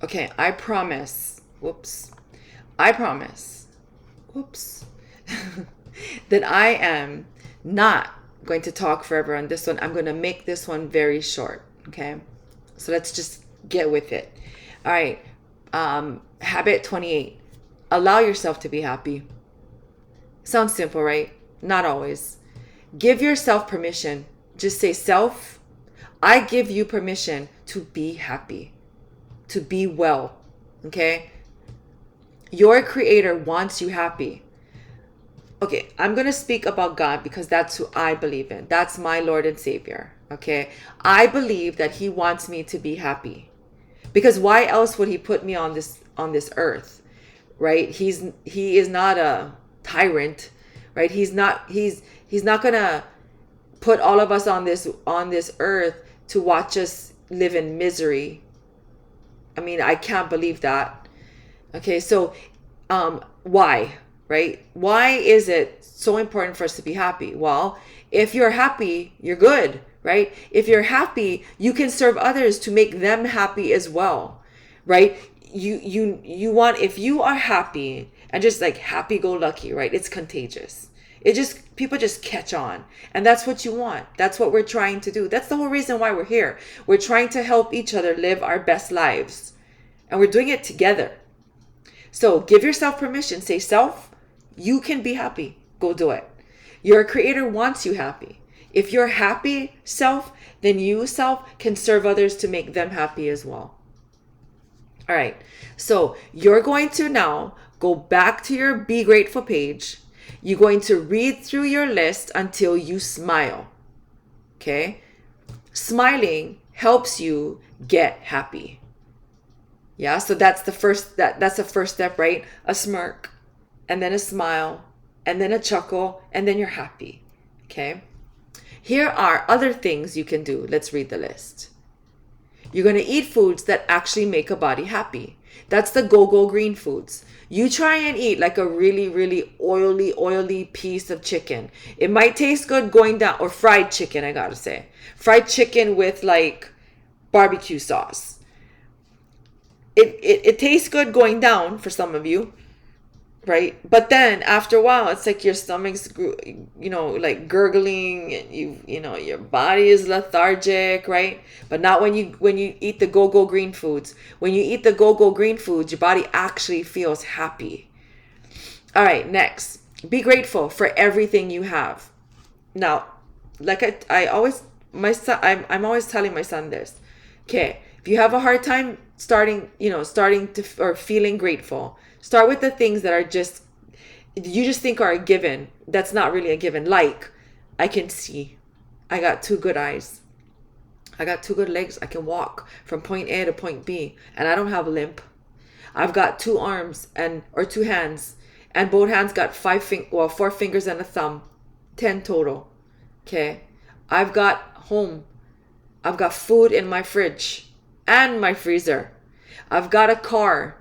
Okay, I promise. Whoops. I promise. Whoops. That I am not going to talk forever on this one. I'm going to make this one very short. Okay. So let's just get with it. All right. Habit 28. Allow yourself to be happy. Sounds simple, right? Not always. Give yourself permission. Just say, self, I give you permission to be happy, to be well. Okay? Your creator wants you happy. Okay, I'm going to speak about God because that's who I believe in. That's my Lord and Savior. Okay? I believe that he wants me to be happy. Because why else would he put me on this earth? Right? He is not a tyrant, right? He's not going to put all of us on this earth to watch us live in misery. I mean, I can't believe that. Okay, so why, right? Why is it so important for us to be happy? Well, if you're happy, you're good, right? If you're happy, you can serve others to make them happy as well, right? You want, if you are happy and just like happy go lucky, right? It's contagious. People just catch on, and that's what you want. That's what we're trying to do. That's the whole reason why we're here. We're trying to help each other live our best lives, and we're doing it together. So give yourself permission. Say, self, you can be happy. Go do it. Your creator wants you happy. If you're happy, self, then you, self, can serve others to make them happy as well. All right. So you're going to now go back to your Be Grateful page. You're going to read through your list until you smile. Okay? Smiling helps you get happy. Yeah, so that's the first step, right? A smirk, and then a smile, and then a chuckle, and then you're happy. Okay? Here are other things you can do. Let's read the list. You're going to eat foods that actually make a body happy. That's the go-go green foods. You try and eat like a really, really oily piece of chicken. It might taste good going down, or fried chicken, I gotta say. Fried chicken with like barbecue sauce. It tastes good going down for some of you, right? But then after a while, it's like your stomach's, like gurgling, and your body is lethargic, right? But not when you eat the go-go green foods. When you eat the go-go green foods, your body actually feels happy. All right, next, be grateful for everything you have. Now, like I always, I'm always telling my son this. Okay, if you have a hard time starting to, or feeling grateful, start with the things that are just, you just think are a given. That's not really a given. Like, I can see. I got 2 good eyes. I got 2 good legs. I can walk from point A to point B, and I don't have a limp. I've got 2 arms or 2 hands, and both hands got 4 fingers and a thumb, 10 total. Okay, I've got home. I've got food in my fridge and my freezer. I've got a car.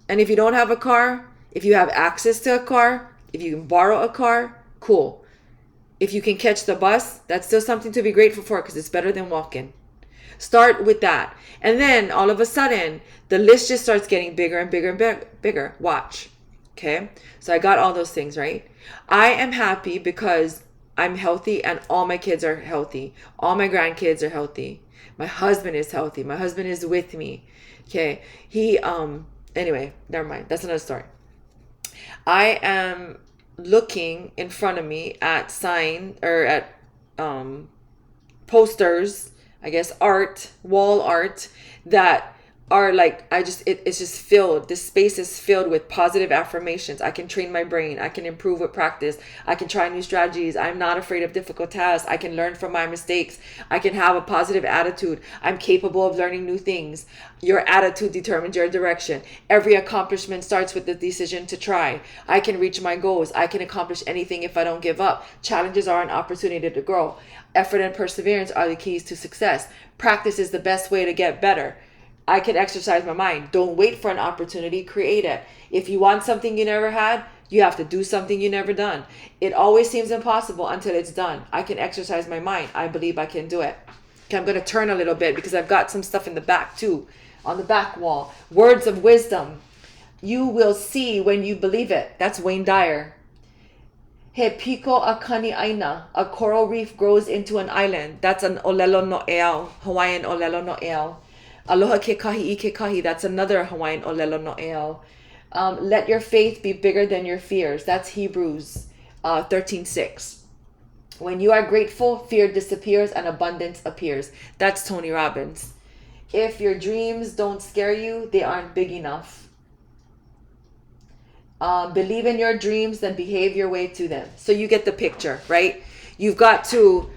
And if you don't have a car, if you have access to a car, if you can borrow a car, cool. If you can catch the bus, that's still something to be grateful for because it's better than walking. Start with that. And then all of a sudden, the list just starts getting bigger and bigger and bigger. Watch. Okay? So I got all those things, right? I am happy because I'm healthy and all my kids are healthy. All my grandkids are healthy. My husband is healthy. My husband is with me. Okay? Anyway, never mind. That's another story. I am looking in front of me at posters, I guess, wall art that are like, it's just filled. This space is filled with positive affirmations. I can train my brain. I can improve with practice. I can try new strategies. I'm not afraid of difficult tasks. I can learn from my mistakes. I can have a positive attitude. I'm capable of learning new things. Your attitude determines your direction. Every accomplishment starts with the decision to try. I can reach my goals. I can accomplish anything if I don't give up. Challenges are an opportunity to grow. Effort and perseverance are the keys to success. Practice is the best way to get better. I can exercise my mind. Don't wait for an opportunity, create it. If you want something you never had, you have to do something you never done. It always seems impossible until it's done. I can exercise my mind. I believe I can do it. Okay, I'm going to turn a little bit because I've got some stuff in the back too, on the back wall. Words of wisdom. You will see when you believe it. That's Wayne Dyer. He piko akani aina. A coral reef grows into an island. That's an olelo no'eau, Hawaiian olelo no'eau. Aloha ke kahi I ke kahi. That's another Hawaiian olelo no'eau. Let your faith be bigger than your fears. That's Hebrews 13:6. When you are grateful, fear disappears and abundance appears. That's Tony Robbins. If your dreams don't scare you, they aren't big enough. Believe in your dreams, then behave your way to them. So you get the picture, right? You've got to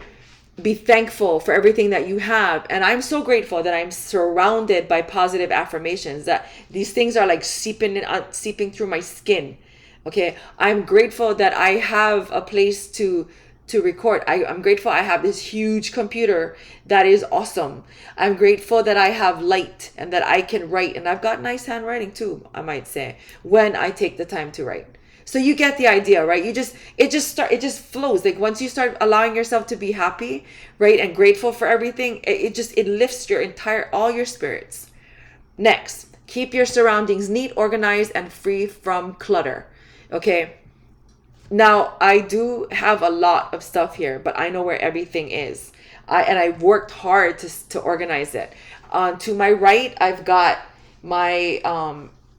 be thankful for everything that you have. And I'm so grateful that I'm surrounded by positive affirmations, that these things are like seeping through my skin. Okay. I'm grateful that I have a place to record. I'm grateful I have this huge computer that is awesome. I'm grateful that I have light and that I can write, and I've got nice handwriting too, I might say, when I take the time to write. So you get the idea, right? It just flows. Like once you start allowing yourself to be happy, right, and grateful for everything, it lifts all your spirits. Next, keep your surroundings neat, organized, and free from clutter. Okay. Now, I do have a lot of stuff here, but I know where everything is. And I worked hard to organize it. To my right, I've got my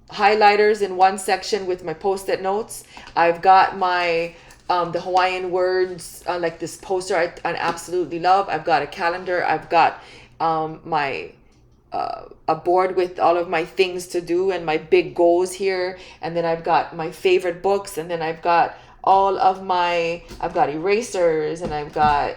highlighters in one section with my Post-it notes. I've got my the Hawaiian words, like this poster I absolutely love. I've got a calendar. I've got my a board with all of my things to do and my big goals here. And then I've got my favorite books. And then I've got I've got erasers, and I've got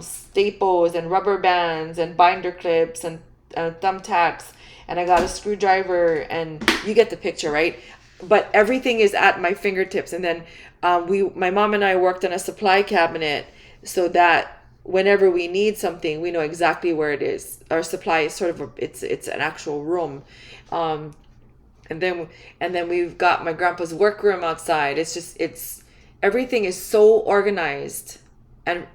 staples and rubber bands and binder clips and thumbtacks, and I got a screwdriver, and you get the picture, right? But everything is at my fingertips. And then my mom and I worked on a supply cabinet so that whenever we need something, we know exactly where it is. Our supply is sort of it's an actual room. And then we've got my grandpa's workroom outside. Everything is so organized, and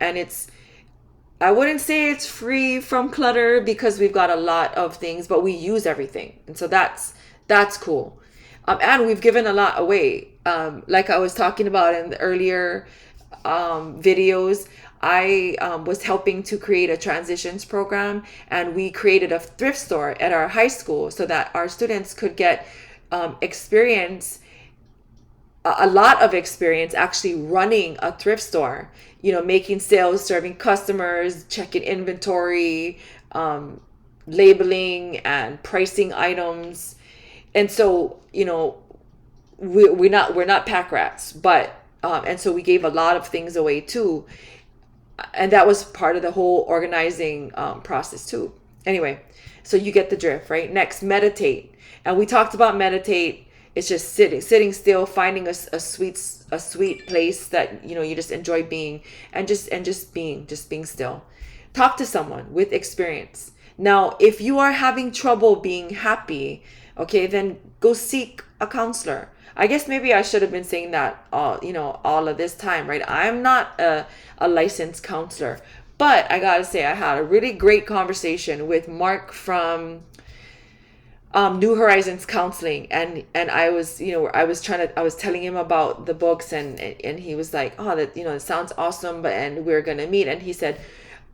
I wouldn't say it's free from clutter because we've got a lot of things, but we use everything. And so that's cool. And we've given a lot away. Like I was talking about in the earlier videos, I was helping to create a transitions program, and we created a thrift store at our high school so that our students could get a lot of experience actually running a thrift store, making sales, serving customers, checking inventory, labeling and pricing items. And so, we're not pack rats, but, and so we gave a lot of things away too. And that was part of the whole organizing process too. Anyway, so you get the drift, right? Next, meditate. And we talked about meditate. It's just sitting still, finding a sweet place that you just enjoy being, and just being still. Talk to someone with experience. Now, if you are having trouble being happy, okay, then go seek a counselor. I guess maybe I should have been saying that all of this time, right? I'm not a licensed counselor, but I gotta say I had a really great conversation with Mark from New Horizons Counseling, and I was telling him about the books, and he was like, oh, that it sounds awesome, and we're gonna meet. And he said,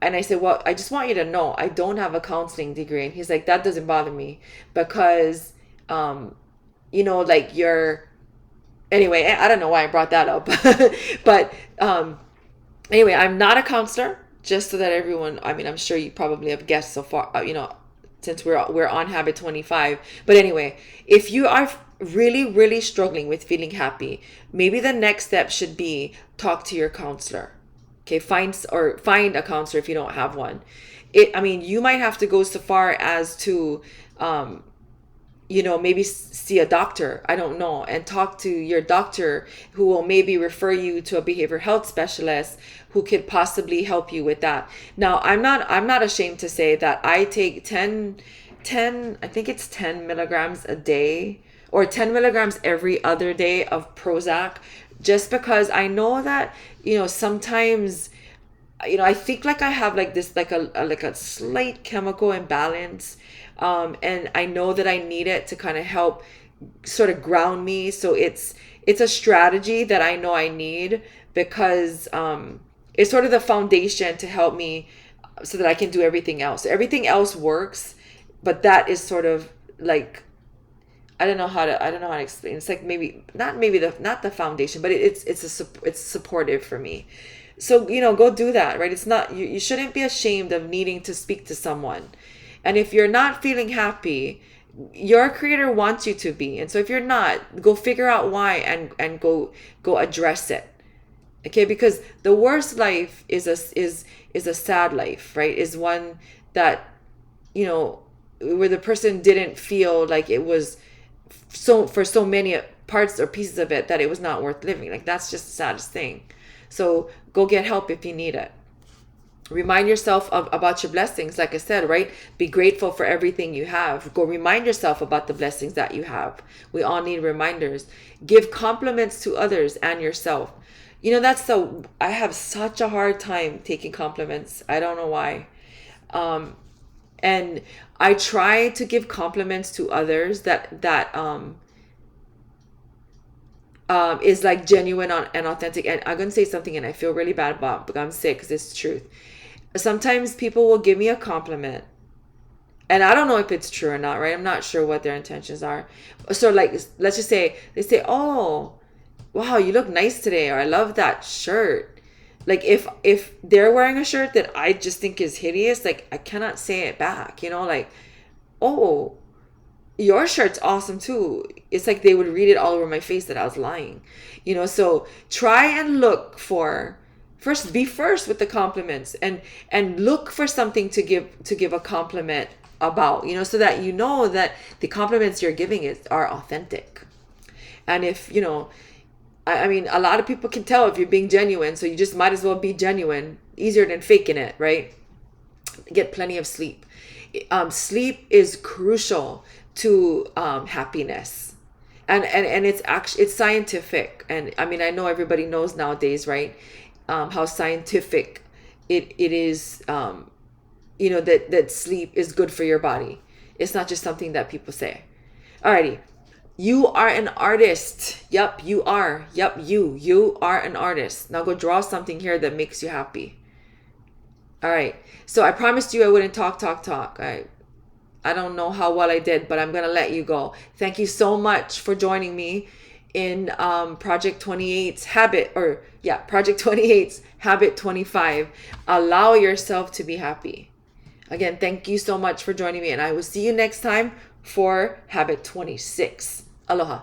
and I said, well, I just want you to know I don't have a counseling degree. And he's like, that doesn't bother me because like you're, anyway, I don't know why I brought that up. But anyway, I'm not a counselor, just so that everyone, I'm sure you probably have guessed so far, since we're on habit 25. But anyway, if you are really, really struggling with feeling happy, maybe the next step should be talk to your counselor. Okay, find a counselor if you don't have one. You might have to go so far as to maybe see a doctor, I don't know, and talk to your doctor, who will maybe refer you to a behavioral health specialist who could possibly help you with that. Now, I'm not ashamed to say that I take 10 I think it's 10 milligrams a day, or 10 milligrams every other day of Prozac, just because I know that sometimes I think like I have like this, like a slight chemical imbalance. And I know that I need it to kind of help sort of ground me. So it's a strategy that I know I need, because it's sort of the foundation to help me so that I can do everything else. Everything else works, but that is sort of like, I don't know how to explain. It's like maybe not the foundation, but it's supportive for me. So, go do that, right? It's not, you shouldn't be ashamed of needing to speak to someone. And if you're not feeling happy, your creator wants you to be. And so if you're not, go figure out why, and go address it. Okay? Because the worst life is a sad life, right? Is one that, where the person didn't feel like it was, so for so many parts or pieces of it, that it was not worth living. Like, that's just the saddest thing. So go get help if you need it. Remind yourself about your blessings. Like I said, right? Be grateful for everything you have. Go remind yourself about the blessings that you have. We all need reminders. Give compliments to others and yourself. I have such a hard time taking compliments. I don't know why. And I try to give compliments to others that is like genuine and authentic. And I'm gonna say something, and I feel really bad about, but I'm sick because it's the truth. Sometimes people will give me a compliment, and I don't know if it's true or not, right? I'm not sure what their intentions are. So, like, let's just say they say, "Oh, wow, you look nice today," or "I love that shirt." Like, if they're wearing a shirt that I just think is hideous, like, I cannot say it back, like, "Oh, your shirt's awesome too." It's like they would read it all over my face that I was lying. So try and look for, be first with the compliments, and look for something to give a compliment about, so that that the compliments you're giving are authentic. And if, I mean, a lot of people can tell if you're being genuine, so you just might as well be genuine. Easier than faking it, right? Get plenty of sleep. Sleep is crucial to happiness, and it's scientific. And I mean, I know everybody knows nowadays, right? How scientific it is. That sleep is good for your body. It's not just something that people say. Alrighty. You are an artist. Yep, you are. Yep, you are an artist. Now go draw something here that makes you happy. All right. So I promised you I wouldn't talk. I don't know how well I did, but I'm going to let you go. Thank you so much for joining me in Project 28's Project 28's Habit 25. Allow yourself to be happy. Again, thank you so much for joining me, and I will see you next time for Habit 26. Aloha.